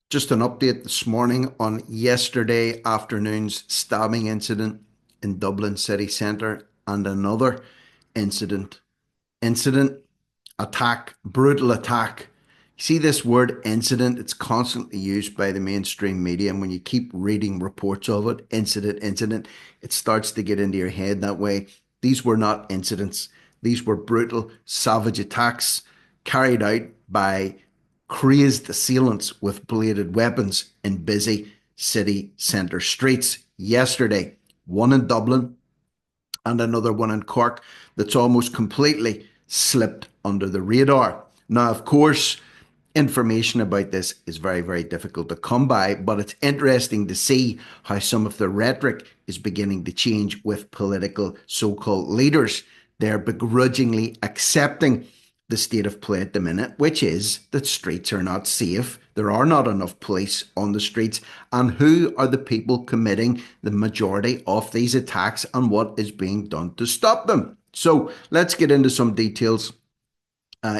Just an update this morning on yesterday afternoon's stabbing incident in Dublin city centre and another incident. Incident, attack, brutal attack. You see this word incident, it's constantly used by the mainstream media. And when you keep reading reports of it, incident, it starts to get into your head that way. These were not incidents. These were brutal, savage attacks carried out by crazed assailants with bladed weapons in busy city centre streets yesterday. One in Dublin and another one in Cork that's almost completely slipped under the radar. Now, of course, information about this is very, very difficult to come by, but it's interesting to see how some of the rhetoric is beginning to change with political so-called leaders. They're begrudgingly accepting the state of play at the minute, which is that streets are not safe. There are not enough police on the streets. And who are the people committing the majority of these attacks and what is being done to stop them? So let's get into some details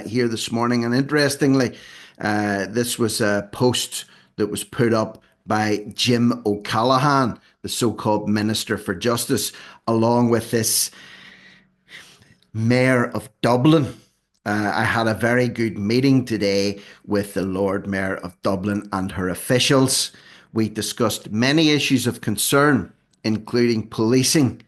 here this morning. And interestingly, this was a post that was put up by Jim O'Callaghan, the so-called Minister for Justice, along with this Mayor of Dublin. I had a very good meeting today with the Lord Mayor of Dublin and her officials. We discussed many issues of concern, including policing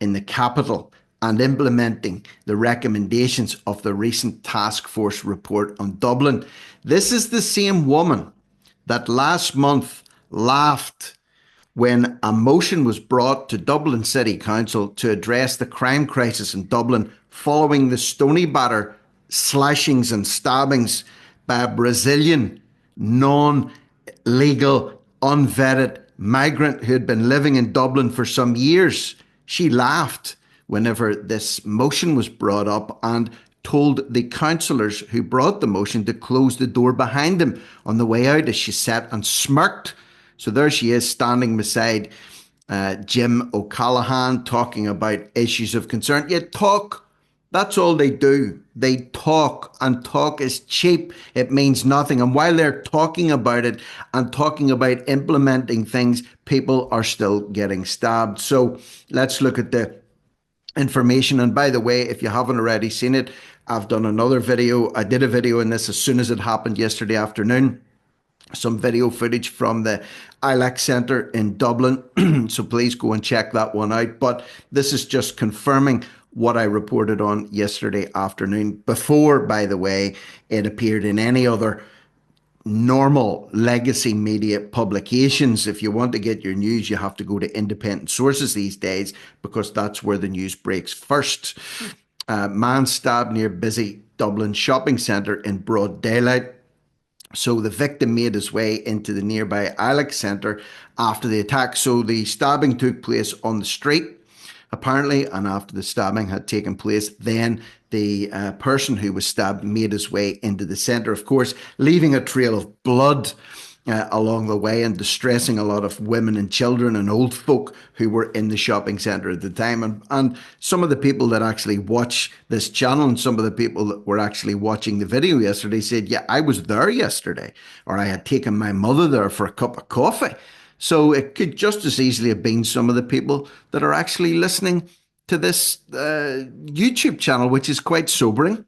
in the capital and implementing the recommendations of the recent task force report on Dublin. This is the same woman that last month laughed when a motion was brought to Dublin City Council to address the crime crisis in Dublin following the Stoneybatter slashings and stabbings by a Brazilian non-legal, unvetted migrant who had been living in Dublin for some years. She laughed whenever this motion was brought up and told the councillors who brought the motion to close the door behind them on the way out as she sat and smirked. So there she is standing beside Jim O'Callaghan talking about issues of concern. Yet talk, that's all they do. They talk, and talk is cheap. It means nothing. And while they're talking about it and talking about implementing things, people are still getting stabbed. So let's look at the information. And by the way, if you haven't already seen it, I've done another video. I did a video in this as soon as it happened yesterday afternoon. Some video footage from the ILAC Centre in Dublin. So please go and check that one out. But this is just confirming what I reported on yesterday afternoon before, by the way, it appeared in any other normal legacy media publications. If you want to get your news, you have to go to independent sources these days because that's where the news breaks first. Man stabbed near busy Dublin shopping centre in broad daylight. So the victim made his way into the nearby Ilac Centre after the attack. So the stabbing took place on the street, apparently, and after the stabbing had taken place, then the person who was stabbed made his way into the centre, of course, leaving a trail of blood along the way and distressing a lot of women and children and old folk who were in the shopping centre at the time. And some of the people that actually watch this channel and some of the people that were actually watching the video yesterday said, yeah, I was there yesterday, or I had taken my mother there for a cup of coffee. So it could just as easily have been some of the people that are actually listening to this YouTube channel, which is quite sobering.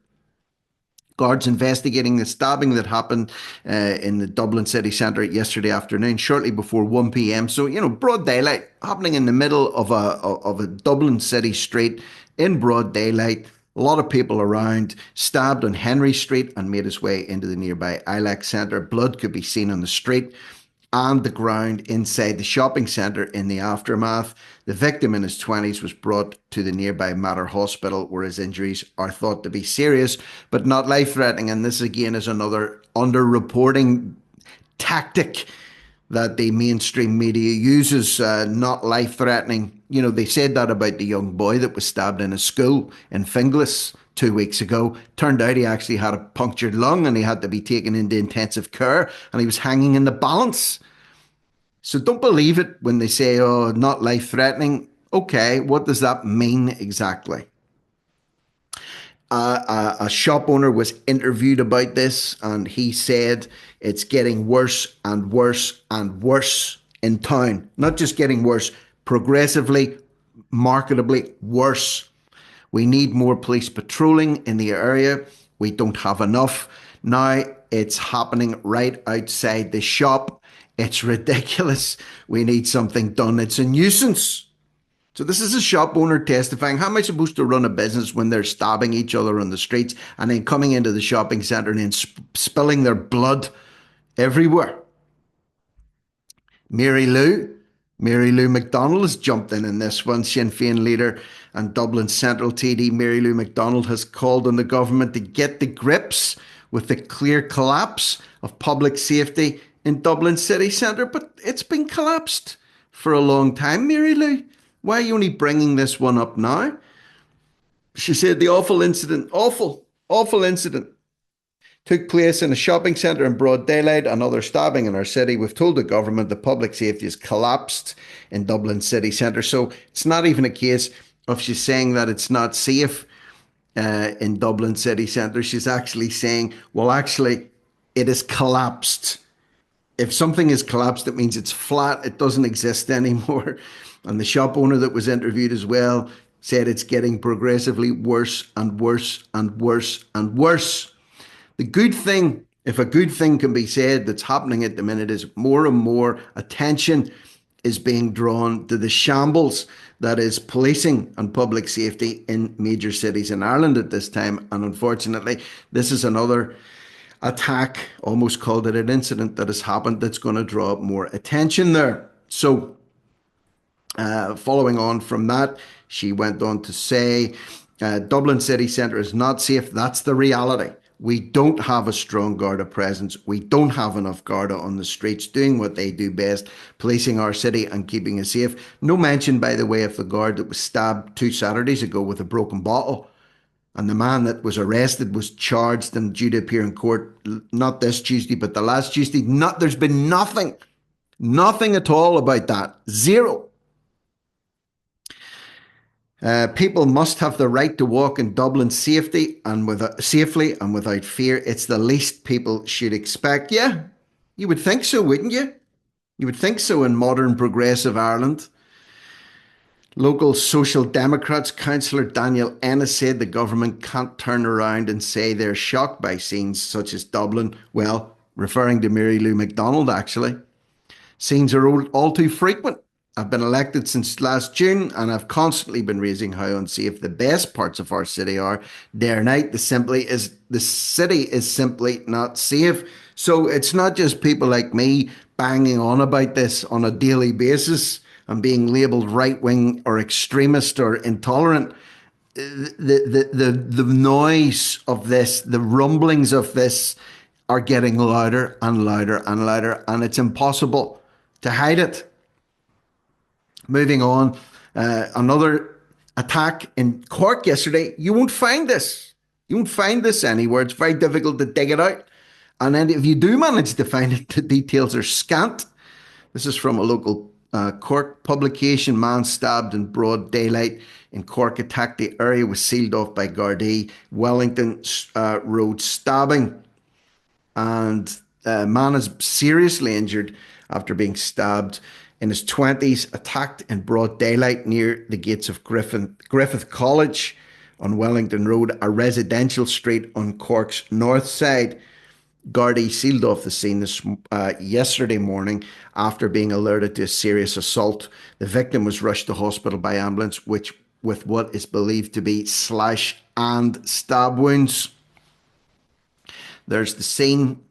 Guards investigating the stabbing that happened in the Dublin city centre yesterday afternoon, shortly before 1 p.m. So, you know, broad daylight, happening in the middle of a Dublin city street in broad daylight. A lot of people around, stabbed on Henry Street and made his way into the nearby Ilac Centre. Blood could be seen on the street and the ground inside the shopping centre in the aftermath. The victim in his 20s was brought to the nearby Mater Hospital where his injuries are thought to be serious but not life-threatening. And this again is another under-reporting tactic that the mainstream media uses, not life-threatening. You know, they said that about the young boy that was stabbed in a school in Finglas 2 weeks ago. Turned out he actually had a punctured lung and he had to be taken into intensive care and he was hanging in the balance. So don't believe it when they say, oh, not life-threatening. Okay, what does that mean exactly? A shop owner was interviewed about this, and he said it's getting worse and worse and worse in town. Not just getting worse, progressively, marketably worse. We need more police patrolling in the area. We don't have enough. Now it's happening right outside the shop. It's ridiculous. We need something done. It's a nuisance. So this is a shop owner testifying. How am I supposed to run a business when they're stabbing each other on the streets and then coming into the shopping centre and then spilling their blood everywhere? Mary Lou, Mary Lou McDonald has jumped in this one. Sinn Féin leader and Dublin Central TD Mary Lou McDonald has called on the government to get the grips with the clear collapse of public safety in Dublin city centre. But it's been collapsed for a long time, Mary Lou. Why are you only bringing this one up now? She said the awful incident took place in a shopping centre in broad daylight, another stabbing in our city. We've told the government the public safety has collapsed in Dublin city centre. So it's not even a case of she's saying that it's not safe in Dublin city centre. She's actually saying, well, actually, it has collapsed. If something is collapsed, it means it's flat. It doesn't exist anymore. And the shop owner that was interviewed as well said it's getting progressively worse and worse and worse and worse. The good thing, if a good thing can be said that's happening at the minute, is more and more attention is being drawn to the shambles that is policing and public safety in major cities in Ireland at this time. And unfortunately, this is another attack, almost called it an incident, that has happened that's going to draw up more attention there. So following on from that, she went on to say, Dublin city centre is not safe. That's the reality. We don't have a strong Garda presence. We don't have enough Garda on the streets doing what they do best, policing our city and keeping us safe. No mention, by the way, of the guard that was stabbed 2 Saturdays ago with a broken bottle. And the man that was arrested was charged and due to appear in court, not this Tuesday, but the last Tuesday. There's been nothing at all about that. Zero. People must have the right to walk in Dublin safely and without fear. It's the least people should expect. Yeah, you would think so, wouldn't you? You would think so in modern progressive Ireland. Local Social Democrats councillor Daniel Ennis said the government can't turn around and say they're shocked by scenes such as Dublin. Well, referring to Mary Lou McDonald, actually. Scenes are all too frequent. I've been elected since last June and I've constantly been raising how unsafe the best parts of our city are. Day or night, the city is simply not safe. So it's not just people like me banging on about this on a daily basis and being labelled right-wing or extremist or intolerant. The noise of this, the rumblings of this are getting louder and louder and louder, and it's impossible to hide it. Moving on, another attack in Cork yesterday. You won't find this. You won't find this anywhere. It's very difficult to dig it out. And then if you do manage to find it, the details are scant. This is from a local Cork publication. Man stabbed in broad daylight in Cork attack. The area was sealed off by Gardaí. Wellington Road stabbing. And man is seriously injured after being stabbed in his 20s, attacked in broad daylight near the gates of Griffith College on Wellington Road, a residential street on Cork's north side. Gardaí sealed off the scene yesterday morning after being alerted to a serious assault. The victim was rushed to hospital by ambulance, with what is believed to be slash and stab wounds. There's the scene.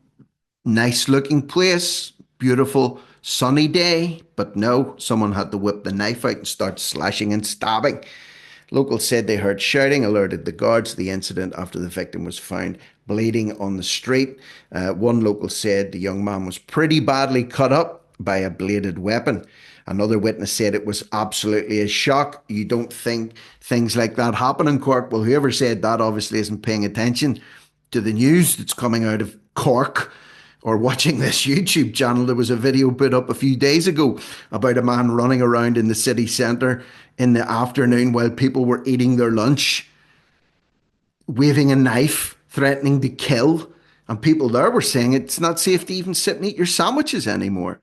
Nice looking place, beautiful sunny day, but no, someone had to whip the knife out and start slashing and stabbing. Locals said they heard shouting, alerted the guards of the incident after the victim was found bleeding on the street. One local said the young man was pretty badly cut up by a bladed weapon. Another witness said it was absolutely a shock. You don't think things like that happen in Cork. Well, whoever said that obviously isn't paying attention to the news that's coming out of Cork or watching this YouTube channel. There was a video put up a few days ago about a man running around in the city centre in the afternoon while people were eating their lunch. waving a knife, threatening to kill. And people there were saying it's not safe to even sit and eat your sandwiches anymore.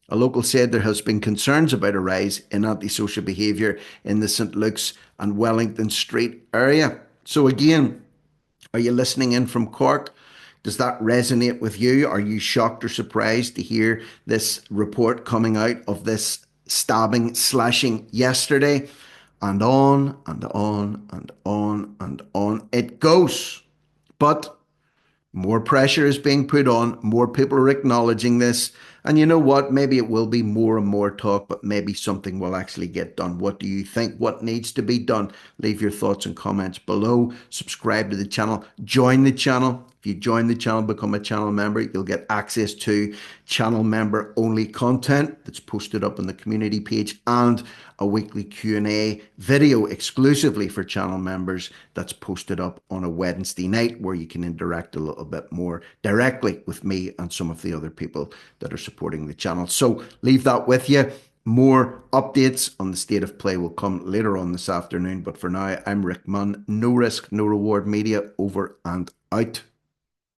A local said there has been concerns about a rise in antisocial behaviour in the St Luke's and Wellington Street area. So again, are you listening in from Cork? Does that resonate with you? Are you shocked or surprised to hear this report coming out of this stabbing, slashing yesterday? And on and on and on and on it goes. But more pressure is being put on, more people are acknowledging this. And you know what? Maybe it will be more and more talk, but maybe something will actually get done. What do you think? What needs to be done? Leave your thoughts and comments below. Subscribe to the channel. Join the channel. If you join the channel, become a channel member, you'll get access to channel member only content that's posted up on the community page and a weekly Q&A video exclusively for channel members that's posted up on a Wednesday night where you can interact a little bit more directly with me and some of the other people that are supporting the channel. So leave that with you. More updates on the state of play will come later on this afternoon. But for now, I'm Rick Munn. No risk, no reward media, over and out.